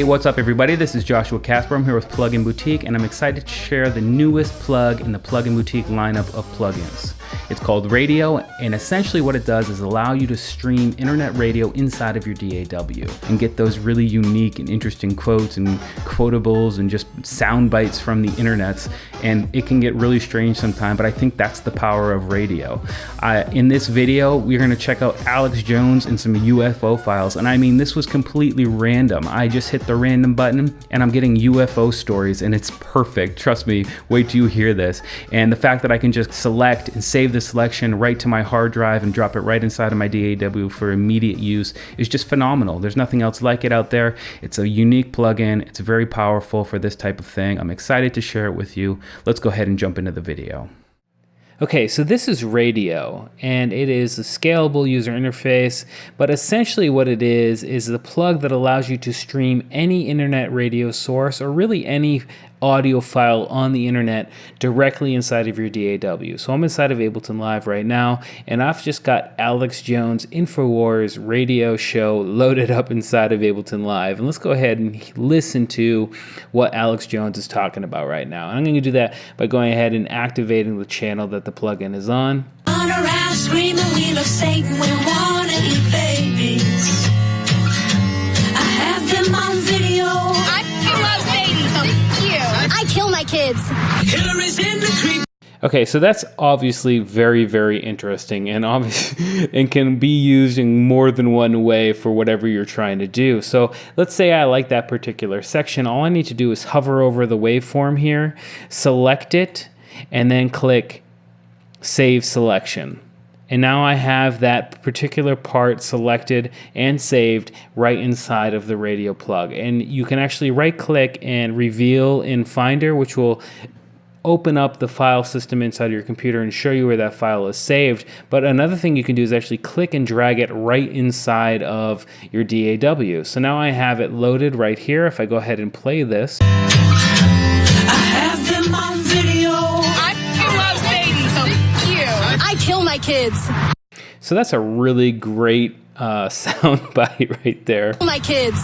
what's up everybody? This is Joshua Casper. I'm here with Plugin Boutique, and I'm excited to share the newest plug in the Plugin Boutique lineup of plugins. It's called Radio, and essentially what it does is allow you to stream internet radio inside of your DAW and get those really unique and interesting quotes and quotables and just sound bites from the internets. And it can get really strange sometimes, but I think that's the power of radio. In this video, we're going to check out Alex Jones and some UFO files. And I mean, this was completely random. I just hit the random button and I'm getting UFO stories, and it's perfect. Trust me, wait till you hear this. And the fact that I can just select and save the selection right to my hard drive and drop it right inside of my DAW for immediate use is just phenomenal. There's nothing else like it out there. It's a unique plugin. It's very powerful for this type of thing. I'm excited to share it with you. Let's go ahead and jump into the video. Okay, so this is Radio, and it is a scalable user interface, but essentially what it is the plug that allows you to stream any internet radio source, or really any audio file on the internet, directly inside of your DAW. So I'm inside of Ableton Live right now, and I've just got Alex Jones' InfoWars radio show loaded up inside of Ableton Live. And let's go ahead and listen to what Alex Jones is talking about right now. And I'm going to do that by going ahead and activating the channel that the plugin is on. Run around screaming, we love Satan, we wanna eat babies. I have them on video. I love babies. So cute. I kill my kids. Hillary's in the creek. Okay, so that's obviously very, very interesting, and obviously and can be used in more than one way for whatever you're trying to do. So let's say I like that particular section. All I need to do is hover over the waveform here, select it, and then click Save Selection. And now I have that particular part selected and saved right inside of the radio plug. And you can actually right click and reveal in Finder, which will open up the file system inside of your computer and show you where that file is saved. But another thing you can do is actually click and drag it right inside of your DAW. So now I have it loaded right here. If I go ahead and play this. I have them on video. I love babies. So cute. I kill my kids. So that's a really great sound bite right there. My kids.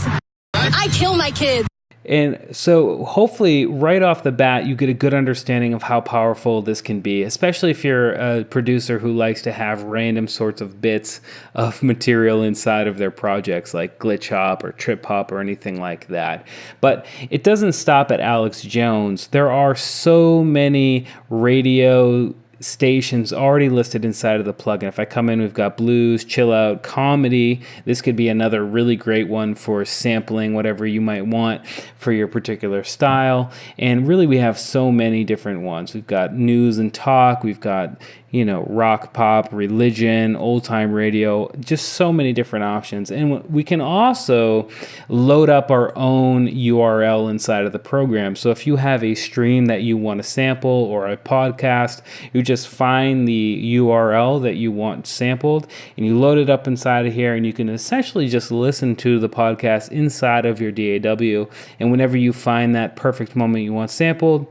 I kill my kids. And so hopefully right off the bat, you get a good understanding of how powerful this can be, especially if you're a producer who likes to have random sorts of bits of material inside of their projects, like glitch hop or trip hop or anything like that. But it doesn't stop at Alex Jones. There are so many radio stations already listed inside of the plugin. If I come in, we've got blues, Chillout, comedy. This could be another really great one for sampling whatever you might want for your particular style. And really we have so many different ones. We've got news and talk, we've got, you know, rock, pop, religion, old time radio, just so many different options. And we can also load up our own URL inside of the program. So if you have a stream that you want to sample or a podcast, you just find the URL that you want sampled and you load it up inside of here, and you can essentially just listen to the podcast inside of your DAW. And whenever you find that perfect moment you want sampled,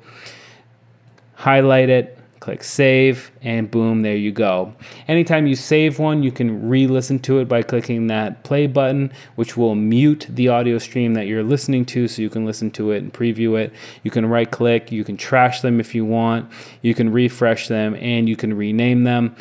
highlight it, click save, and boom, there you go. Anytime you save one, you can re-listen to it by clicking that play button, which will mute the audio stream that you're listening to so you can listen to it and preview it. You can right click, you can trash them if you want, you can refresh them, and you can rename them.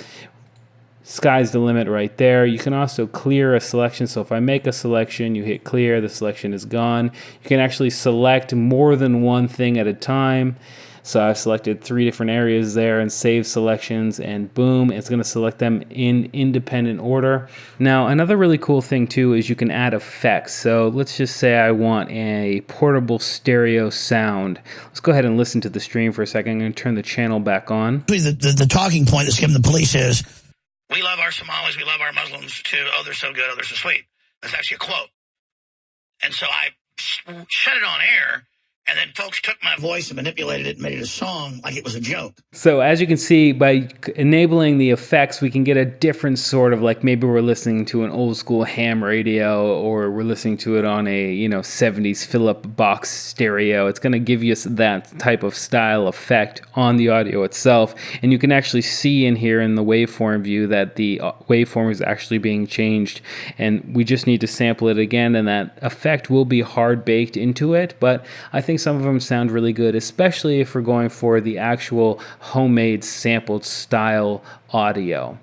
Sky's the limit right there. You can also clear a selection. So if I make a selection, you hit clear, the selection is gone. You can actually select more than one thing at a time. So I've selected 3 different areas there and save selections, and boom, it's going to select them in independent order. Now, another really cool thing too is you can add effects. So let's just say I want a portable stereo sound. Let's go ahead and listen to the stream for a second. I'm going to turn the channel back on. The talking point that's given the police is, we love our Somalis, we love our Muslims too. Oh, they're so good, oh, they're so sweet. That's actually a quote. And so I shut it on air, And then folks took my voice and manipulated it and made it a song like it was a joke. So as you can see, by enabling the effects, we can get a different sort of, like, maybe we're listening to an old school ham radio, or we're listening to it on a 70s Philip box stereo. It's going to give you that type of style effect on the audio itself. And you can actually see in here in the waveform view that the waveform is actually being changed. And we just need to sample it again, and that effect will be hard baked into it. But I think some of them sound really good, especially if we're going for the actual homemade sampled style audio.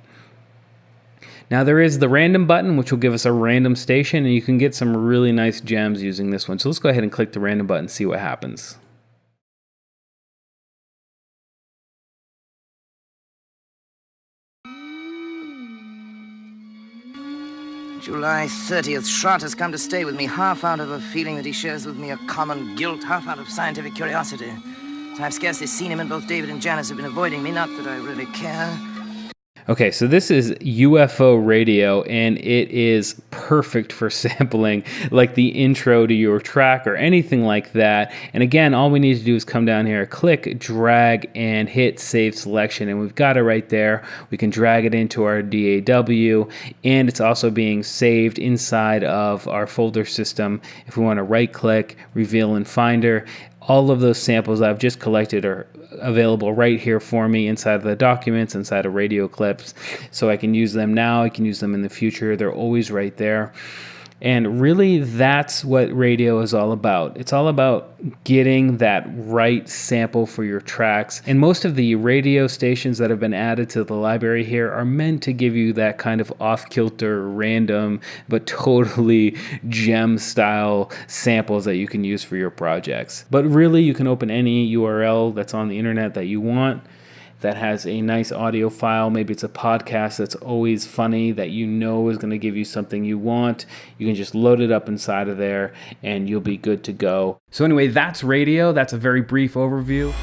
Now there is the random button, which will give us a random station, and you can get some really nice gems using this one. So let's go ahead and click the random button and see what happens. July 30th. Schrott has come to stay with me, half out of a feeling that he shares with me a common guilt, half out of scientific curiosity. I've scarcely seen him, and both David and Janice have been avoiding me, not that I really care. Okay, so this is UFO Radio, and it is perfect for sampling, like the intro to your track or anything like that. And again, all we need to do is come down here, click, drag, and hit Save Selection, and we've got it right there. We can drag it into our DAW, and it's also being saved inside of our folder system. If we want to right-click, reveal in Finder, all of those samples I've just collected are available right here for me inside of the documents, inside of radio clips. So I can use them now, I can use them in the future. They're always right there. And really, that's what radio is all about. It's all about getting that right sample for your tracks. And most of the radio stations that have been added to the library here are meant to give you that kind of off-kilter, random, but totally gem-style samples that you can use for your projects. But really, you can open any URL that's on the internet that you want, that has a nice audio file. Maybe it's a podcast that's always funny that you know is going to give you something you want. You can just load it up inside of there and you'll be good to go. So anyway, that's radio. That's a very brief overview.